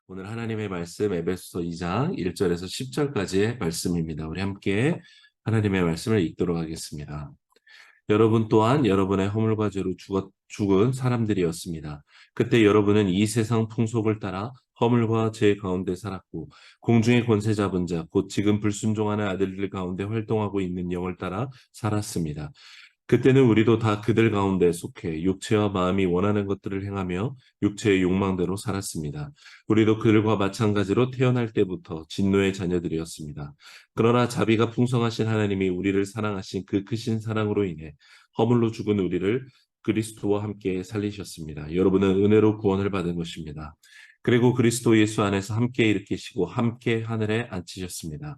오늘 하나님의 말씀 에베소서 2장 1절에서 10절까지의 말씀입니다. 우리 함께 하나님의 말씀을 읽도록 하겠습니다. 여러분 또한 여러분의 허물과 죄로 죽은 사람들이었습니다. 그때 여러분은 이 세상 풍속을 따라 허물과 죄 가운데 살았고 공중의 권세 잡은 자 곧 지금 불순종하는 아들들 가운데 활동하고 있는 영을 따라 살았습니다. 그때는 우리도 다 그들 가운데 속해 육체와 마음이 원하는 것들을 행하며 육체의 욕망대로 살았습니다. 우리도 그들과 마찬가지로 태어날 때부터 진노의 자녀들이었습니다. 그러나 자비가 풍성하신 하나님이 우리를 사랑하신 그 크신 사랑으로 인해 허물로 죽은 우리를 그리스도와 함께 살리셨습니다. 여러분은 은혜로 구원을 받은 것입니다. 그리고 그리스도 예수 안에서 함께 일으키시고 함께 하늘에 앉히셨습니다.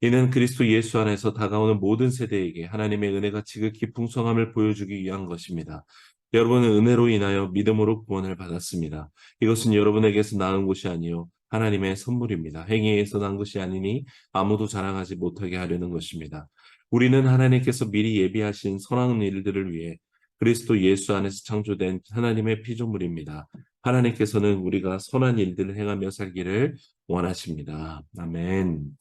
이는 그리스도 예수 안에서 다가오는 모든 세대에게 하나님의 은혜가 지극히 풍성함을 보여주기 위한 것입니다. 여러분은 은혜로 인하여 믿음으로 구원을 받았습니다. 이것은 여러분에게서 나은 것이 아니요 하나님의 선물입니다. 행위에서 난 것이 아니니 아무도 자랑하지 못하게 하려는 것입니다. 우리는 하나님께서 미리 예비하신 선한 일들을 위해 그리스도 예수 안에서 창조된 하나님의 피조물입니다. 하나님께서는 우리가 선한 일들을 행하며 살기를 원하십니다. 아멘.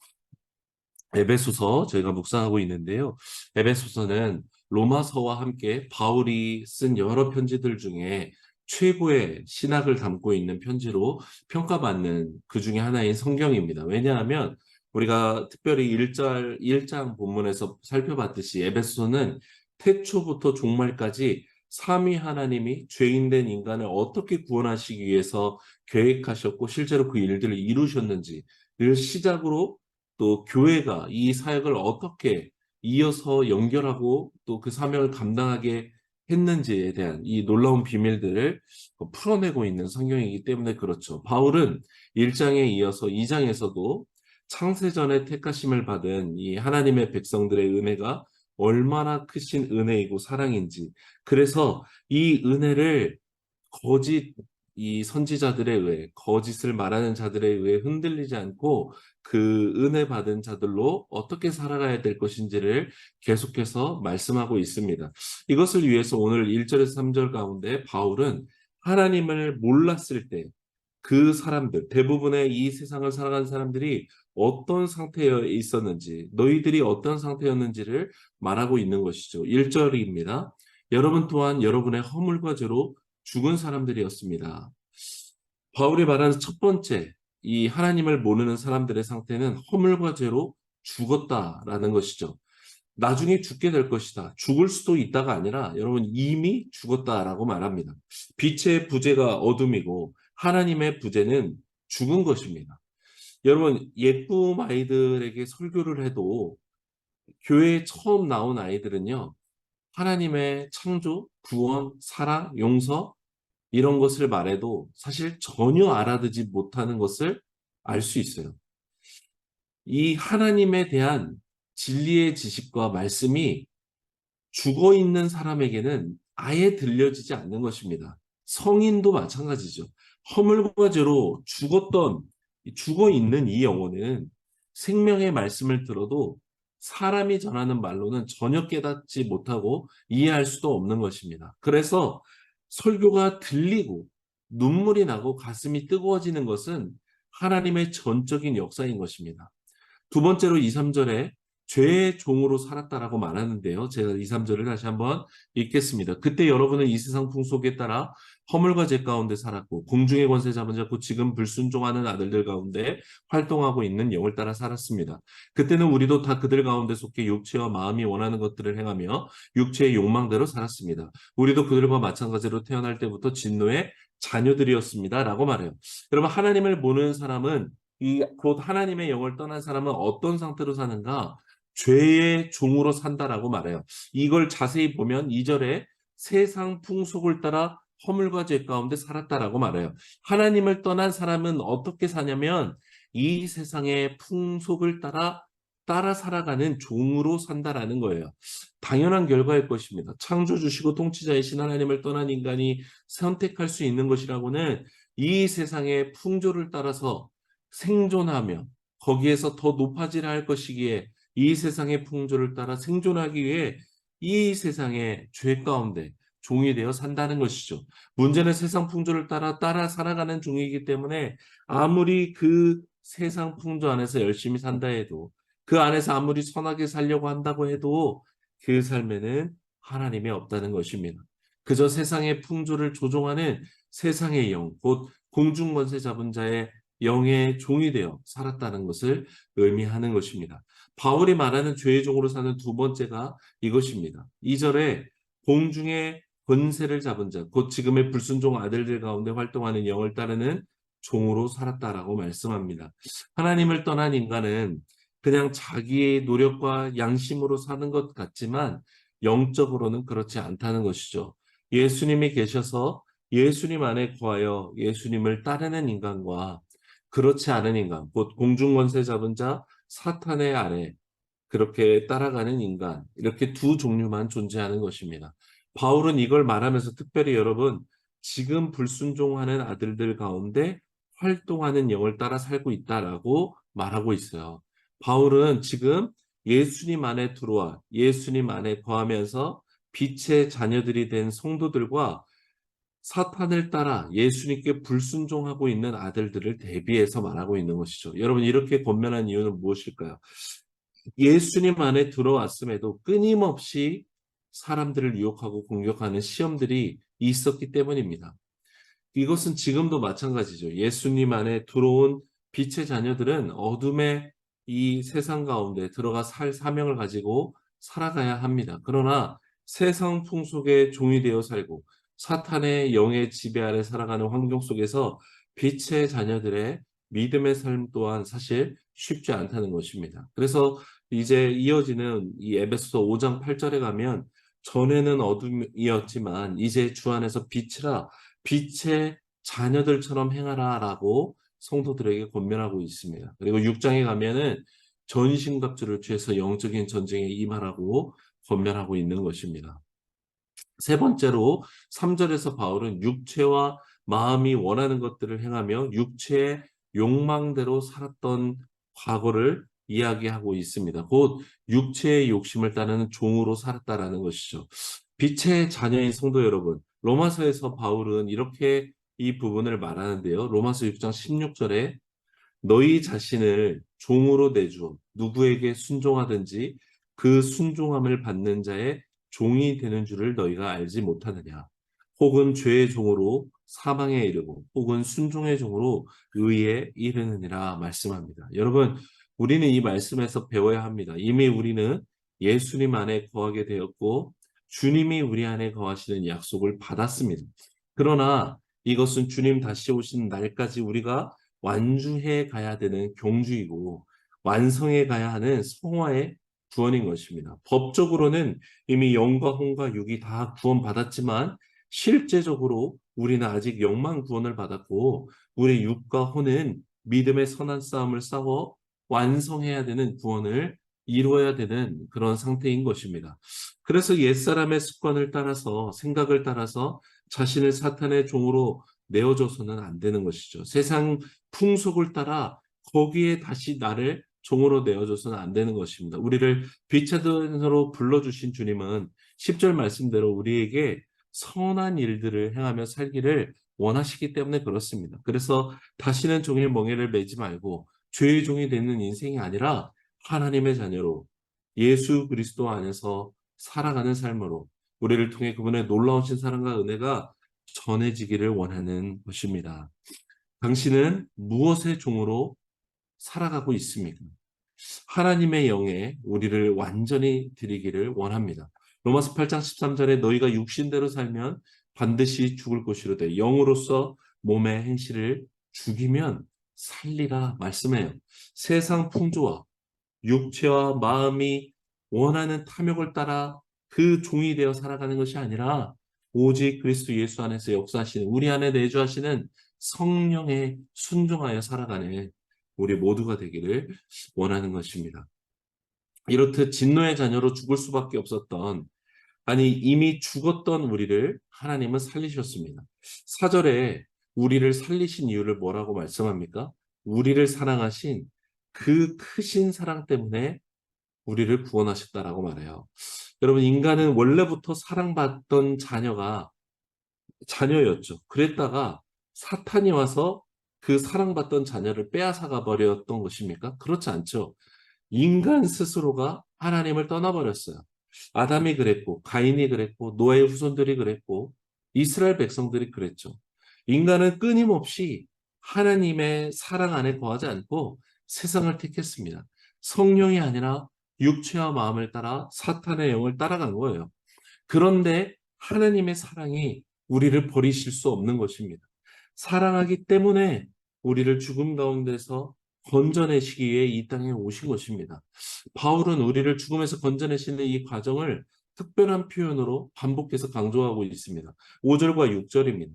에베소서 저희가 묵상하고 있는데요. 에베소서는 로마서와 함께 바울이 쓴 여러 편지들 중에 최고의 신학을 담고 있는 편지로 평가받는 그 중에 하나인 성경입니다. 왜냐하면 우리가 특별히 1장 본문에서 살펴봤듯이 에베소서는 태초부터 종말까지 삼위 하나님이 죄인된 인간을 어떻게 구원하시기 위해서 계획하셨고 실제로 그 일들을 이루셨는지를 시작으로 또 교회가 이 사역을 어떻게 이어서 연결하고 또 그 사명을 감당하게 했는지에 대한 이 놀라운 비밀들을 풀어내고 있는 성경이기 때문에 그렇죠. 바울은 1장에 이어서 2장에서도 창세전에 택하심을 받은 이 하나님의 백성들의 은혜가 얼마나 크신 은혜이고 사랑인지, 그래서 이 은혜를 거짓 이 선지자들에 의해 거짓을 말하는 자들에 의해 흔들리지 않고 그 은혜 받은 자들로 어떻게 살아가야 될 것인지를 계속해서 말씀하고 있습니다. 이것을 위해서 오늘 1절에서 3절 가운데 바울은 하나님을 몰랐을 때 그 사람들, 대부분의 이 세상을 살아가는 사람들이 어떤 상태에 있었는지, 너희들이 어떤 상태였는지를 말하고 있는 것이죠. 1절입니다. 여러분 또한 여러분의 허물과 죄로 죽은 사람들이었습니다. 바울이 말하는 첫 번째, 이 하나님을 모르는 사람들의 상태는 허물과 죄로 죽었다라는 것이죠. 나중에 죽게 될 것이다. 죽을 수도 있다가 아니라 여러분 이미 죽었다라고 말합니다. 빛의 부재가 어둠이고 하나님의 부재는 죽은 것입니다. 여러분 예쁜 아이들에게 설교를 해도 교회에 처음 나온 아이들은요. 하나님의 창조, 구원, 사랑, 용서 이런 것을 말해도 사실 전혀 알아듣지 못하는 것을 알 수 있어요. 이 하나님에 대한 진리의 지식과 말씀이 죽어 있는 사람에게는 아예 들려지지 않는 것입니다. 성인도 마찬가지죠. 허물과 죄로 죽어 있는 이 영혼은 생명의 말씀을 들어도 사람이 전하는 말로는 전혀 깨닫지 못하고 이해할 수도 없는 것입니다. 그래서 설교가 들리고 눈물이 나고 가슴이 뜨거워지는 것은 하나님의 전적인 역사인 것입니다. 두 번째로 2, 3절에 죄의 종으로 살았다라고 말하는데요. 제가 2, 3절을 다시 한번 읽겠습니다. 그때 여러분은 이 세상 풍속에 따라 허물과 죄 가운데 살았고 공중의 권세 잡은 자 곧 지금 불순종하는 아들들 가운데 활동하고 있는 영을 따라 살았습니다. 그때는 우리도 다 그들 가운데 속해 육체와 마음이 원하는 것들을 행하며 육체의 욕망대로 살았습니다. 우리도 그들과 마찬가지로 태어날 때부터 진노의 자녀들이었습니다. 라고 말해요. 여러분 하나님을 보는 사람은 이 곧 하나님의 영을 떠난 사람은 어떤 상태로 사는가? 죄의 종으로 산다라고 말해요. 이걸 자세히 보면 2절에 세상 풍속을 따라 허물과 죄 가운데 살았다라고 말해요. 하나님을 떠난 사람은 어떻게 사냐면 이 세상의 풍속을 따라 살아가는 종으로 산다라는 거예요. 당연한 결과일 것입니다. 창조주시고 통치자이신 하나님을 떠난 인간이 선택할 수 있는 것이라고는 이 세상의 풍조를 따라서 생존하며 거기에서 더 높아지려 할 것이기에 이 세상의 풍조를 따라 생존하기 위해 이 세상의 죄 가운데 종이 되어 산다는 것이죠. 문제는 세상 풍조를 따라 살아가는 종이기 때문에 아무리 그 세상 풍조 안에서 열심히 산다 해도 그 안에서 아무리 선하게 살려고 한다고 해도 그 삶에는 하나님이 없다는 것입니다. 그저 세상의 풍조를 조종하는 세상의 영, 곧 공중권세 잡은 자의 영의 종이 되어 살았다는 것을 의미하는 것입니다. 바울이 말하는 죄의 종으로 사는 두 번째가 이것입니다. 2절에 공중의 권세를 잡은 자, 곧 지금의 불순종 아들들 가운데 활동하는 영을 따르는 종으로 살았다라고 말씀합니다. 하나님을 떠난 인간은 그냥 자기의 노력과 양심으로 사는 것 같지만 영적으로는 그렇지 않다는 것이죠. 예수님이 계셔서 예수님 안에 거하여 예수님을 따르는 인간과 그렇지 않은 인간, 곧 공중권세 잡은 자, 사탄의 아래 그렇게 따라가는 인간, 이렇게 두 종류만 존재하는 것입니다. 바울은 이걸 말하면서 특별히 여러분, 지금 불순종하는 아들들 가운데 활동하는 영을 따라 살고 있다라고 말하고 있어요. 바울은 지금 예수님 안에 들어와 예수님 안에 거하면서 빛의 자녀들이 된 성도들과 사탄을 따라 예수님께 불순종하고 있는 아들들을 대비해서 말하고 있는 것이죠. 여러분, 이렇게 권면한 이유는 무엇일까요? 예수님 안에 들어왔음에도 끊임없이 사람들을 유혹하고 공격하는 시험들이 있었기 때문입니다. 이것은 지금도 마찬가지죠. 예수님 안에 들어온 빛의 자녀들은 어둠의 이 세상 가운데 들어가 살 사명을 가지고 살아가야 합니다. 그러나 세상 풍속의 종이 되어 살고 사탄의 영의 지배 아래 살아가는 환경 속에서 빛의 자녀들의 믿음의 삶 또한 사실 쉽지 않다는 것입니다. 그래서 이제 이어지는 이 에베소서 5장 8절에 가면 전에는 어둠이었지만 이제 주 안에서 빛이라 빛의 자녀들처럼 행하라라고 성도들에게 권면하고 있습니다. 그리고 6장에 가면은 전신갑주를 취해서 영적인 전쟁에 임하라고 권면하고 있는 것입니다. 세 번째로 3절에서 바울은 육체와 마음이 원하는 것들을 행하며 육체의 욕망대로 살았던 과거를 이야기하고 있습니다. 곧 육체의 욕심을 따르는 종으로 살았다라는 것이죠. 빛의 자녀인 성도 여러분, 로마서에서 바울은 이렇게 이 부분을 말하는데요. 로마서 6장 16절에 너희 자신을 종으로 내주어 누구에게 순종하든지 그 순종함을 받는 자의 종이 되는 줄을 너희가 알지 못하느냐. 혹은 죄의 종으로 사망에 이르고 혹은 순종의 종으로 의에 이르느니라 말씀합니다. 여러분, 우리는 이 말씀에서 배워야 합니다. 이미 우리는 예수님 안에 거하게 되었고 주님이 우리 안에 거하시는 약속을 받았습니다. 그러나 이것은 주님 다시 오시는 날까지 우리가 완주해 가야 되는 경주이고 완성해 가야 하는 성화의 구원인 것입니다. 법적으로는 이미 영과 혼과 육이 다 구원받았지만 실제적으로 우리는 아직 영만 구원을 받았고 우리 육과 혼은 믿음의 선한 싸움을 싸워 완성해야 되는 구원을 이루어야 되는 그런 상태인 것입니다. 그래서 옛사람의 습관을 따라서 생각을 따라서 자신을 사탄의 종으로 내어줘서는 안 되는 것이죠. 세상 풍속을 따라 거기에 다시 나를 종으로 내어줘서는 안 되는 것입니다. 우리를 빛의 전으로 불러주신 주님은 10절 말씀대로 우리에게 선한 일들을 행하며 살기를 원하시기 때문에 그렇습니다. 그래서 다시는 종의 멍에를 매지 말고 죄의 종이 되는 인생이 아니라 하나님의 자녀로 예수 그리스도 안에서 살아가는 삶으로 우리를 통해 그분의 놀라우신 사랑과 은혜가 전해지기를 원하는 것입니다. 당신은 무엇의 종으로 살아가고 있습니까? 하나님의 영에 우리를 완전히 드리기를 원합니다. 로마서 8장 13절에 너희가 육신대로 살면 반드시 죽을 것이로되 영으로서 몸의 행실을 죽이면 살리라 말씀해요. 세상 풍조와 육체와 마음이 원하는 탐욕을 따라 그 종이 되어 살아가는 것이 아니라 오직 그리스도 예수 안에서 역사하시는 우리 안에 내주하시는 성령에 순종하여 살아가는 우리 모두가 되기를 원하는 것입니다. 이렇듯 진노의 자녀로 죽을 수밖에 없었던 아니 이미 죽었던 우리를 하나님은 살리셨습니다. 4절에 우리를 살리신 이유를 뭐라고 말씀합니까? 우리를 사랑하신 그 크신 사랑 때문에 우리를 구원하셨다라고 말해요. 여러분, 인간은 원래부터 사랑받던 자녀였죠. 그랬다가 사탄이 와서 그 사랑받던 자녀를 빼앗아가 버렸던 것입니까? 그렇지 않죠. 인간 스스로가 하나님을 떠나버렸어요. 아담이 그랬고, 가인이 그랬고, 노아의 후손들이 그랬고, 이스라엘 백성들이 그랬죠. 인간은 끊임없이 하나님의 사랑 안에 거하지 않고 세상을 택했습니다. 성령이 아니라 육체와 마음을 따라 사탄의 영을 따라간 거예요. 그런데 하나님의 사랑이 우리를 버리실 수 없는 것입니다. 사랑하기 때문에 우리를 죽음 가운데서 건져내시기 위해 이 땅에 오신 것입니다. 바울은 우리를 죽음에서 건져내시는 이 과정을 특별한 표현으로 반복해서 강조하고 있습니다. 5절과 6절입니다.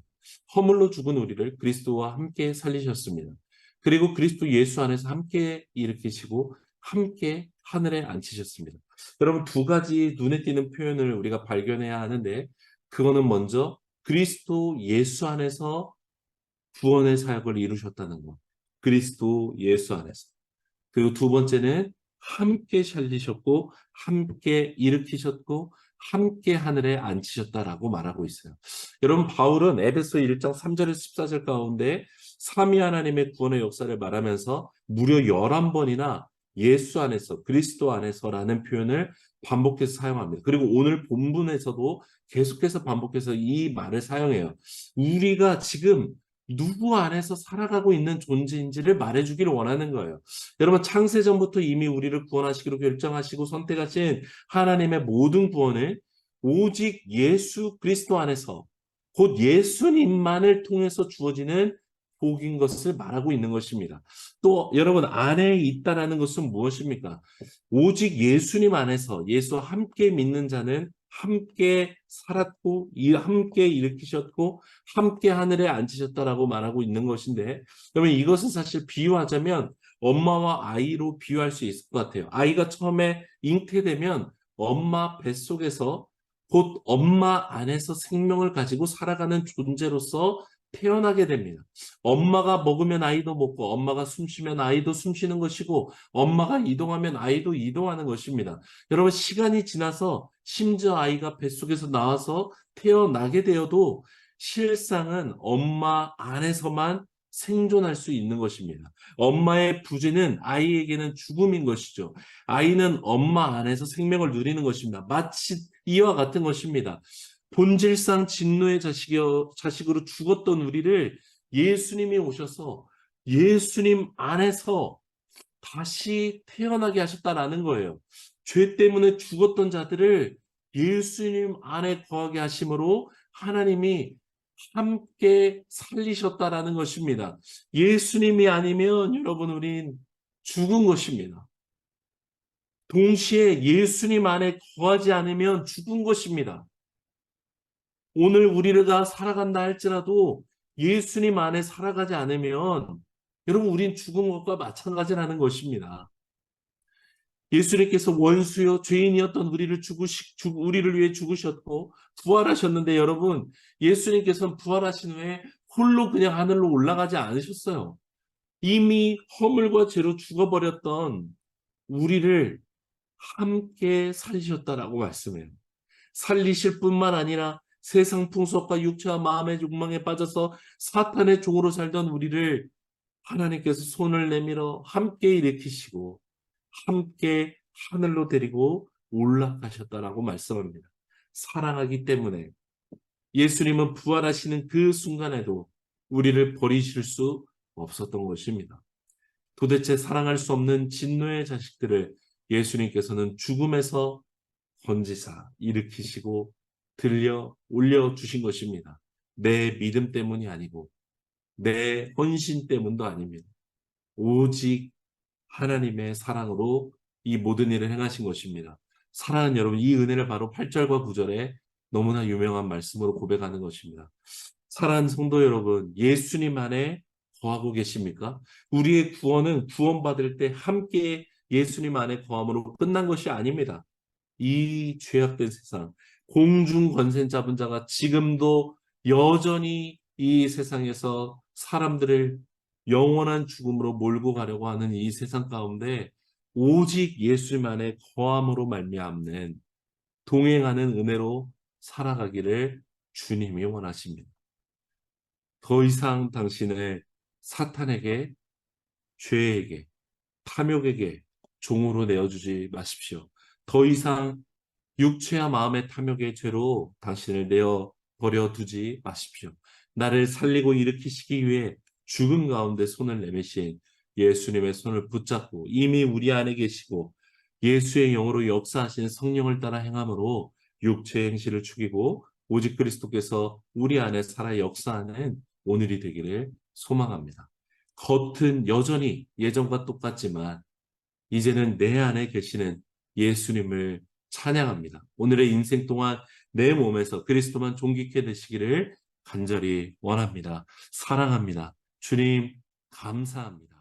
허물로 죽은 우리를 그리스도와 함께 살리셨습니다. 그리고 그리스도 예수 안에서 함께 일으키시고 함께 하늘에 앉히셨습니다. 여러분, 두 가지 눈에 띄는 표현을 우리가 발견해야 하는데, 그거는 먼저 그리스도 예수 안에서 구원의 사역을 이루셨다는 것. 그리스도 예수 안에서. 그리고 두 번째는 함께 살리셨고 함께 일으키셨고 함께 하늘에 앉히셨다라고 말하고 있어요. 여러분, 바울은 에베소 1장 3절에서 14절 가운데 삼위 하나님의 구원의 역사를 말하면서 무려 11번이나 예수 안에서, 그리스도 안에서라는 표현을 반복해서 사용합니다. 그리고 오늘 본문에서도 계속해서 반복해서 이 말을 사용해요. 우리가 지금 누구 안에서 살아가고 있는 존재인지를 말해주기를 원하는 거예요. 여러분, 창세전부터 이미 우리를 구원하시기로 결정하시고 선택하신 하나님의 모든 구원을 오직 예수 그리스도 안에서, 곧 예수님만을 통해서 주어지는 복인 것을 말하고 있는 것입니다. 또 여러분, 안에 있다라는 것은 무엇입니까? 오직 예수님 안에서 예수와 함께 믿는 자는 함께 살았고 함께 일으키셨고 함께 하늘에 앉히셨다라고 말하고 있는 것인데, 그러면 이것은 사실 비유하자면 엄마와 아이로 비유할 수 있을 것 같아요. 아이가 처음에 잉태되면 엄마 뱃속에서, 곧 엄마 안에서 생명을 가지고 살아가는 존재로서 태어나게 됩니다. 엄마가 먹으면 아이도 먹고 엄마가 숨 쉬면 아이도 숨 쉬는 것이고 엄마가 이동하면 아이도 이동하는 것입니다. 여러분, 시간이 지나서 심지어 아이가 뱃속에서 나와서 태어나게 되어도 실상은 엄마 안에서만 생존할 수 있는 것입니다. 엄마의 부재는 아이에게는 죽음인 것이죠. 아이는 엄마 안에서 생명을 누리는 것입니다. 마치 이와 같은 것입니다. 본질상 진노의 자식으로 죽었던 우리를 예수님이 오셔서 예수님 안에서 다시 태어나게 하셨다라는 거예요. 죄 때문에 죽었던 자들을 예수님 안에 거하게 하심으로 하나님이 함께 살리셨다라는 것입니다. 예수님이 아니면 여러분, 우린 죽은 것입니다. 동시에 예수님 안에 거하지 않으면 죽은 것입니다. 오늘 우리가 살아간다 할지라도 예수님 안에 살아가지 않으면 여러분, 우린 죽은 것과 마찬가지라는 것입니다. 예수님께서 원수요 죄인이었던 우리를 위해 죽으셨고 부활하셨는데, 여러분, 예수님께서는 부활하신 후에 홀로 그냥 하늘로 올라가지 않으셨어요. 이미 허물과 죄로 죽어버렸던 우리를 함께 살리셨다라고 말씀해요. 살리실 뿐만 아니라 세상 풍속과 육체와 마음의 욕망에 빠져서 사탄의 종으로 살던 우리를 하나님께서 손을 내밀어 함께 일으키시고 함께 하늘로 데리고 올라가셨다라고 말씀합니다. 사랑하기 때문에 예수님은 부활하시는 그 순간에도 우리를 버리실 수 없었던 것입니다. 도대체 사랑할 수 없는 진노의 자식들을 예수님께서는 죽음에서 건지사 일으키시고 들려 올려주신 것입니다. 내 믿음 때문이 아니고 내 헌신 때문도 아닙니다. 오직 하나님의 사랑으로 이 모든 일을 행하신 것입니다. 사랑하는 여러분, 이 은혜를 바로 8절과 9절에 너무나 유명한 말씀으로 고백하는 것입니다. 사랑하는 성도 여러분, 예수님 안에 거하고 계십니까? 우리의 구원은 구원받을 때 함께 예수님 안에 거함으로 끝난 것이 아닙니다. 이 죄악된 세상, 공중 권세 잡은 자가 지금도 여전히 이 세상에서 사람들을 영원한 죽음으로 몰고 가려고 하는 이 세상 가운데 오직 예수님 안에 거함으로 말미암는 동행하는 은혜로 살아가기를 주님이 원하십니다. 더 이상 당신을 사탄에게, 죄에게, 탐욕에게 종으로 내어주지 마십시오. 더 이상 육체와 마음의 탐욕의 죄로 당신을 내어 버려 두지 마십시오. 나를 살리고 일으키시기 위해 죽음 가운데 손을 내미신 예수님의 손을 붙잡고 이미 우리 안에 계시고 예수의 영으로 역사하신 성령을 따라 행함으로 육체의 행실을 죽이고 오직 그리스도께서 우리 안에 살아 역사하는 오늘이 되기를 소망합니다. 겉은 여전히 예전과 똑같지만 이제는 내 안에 계시는 예수님을 찬양합니다. 오늘의 인생 동안 내 몸에서 그리스도만 존귀케 되시기를 간절히 원합니다. 사랑합니다. 주님, 감사합니다.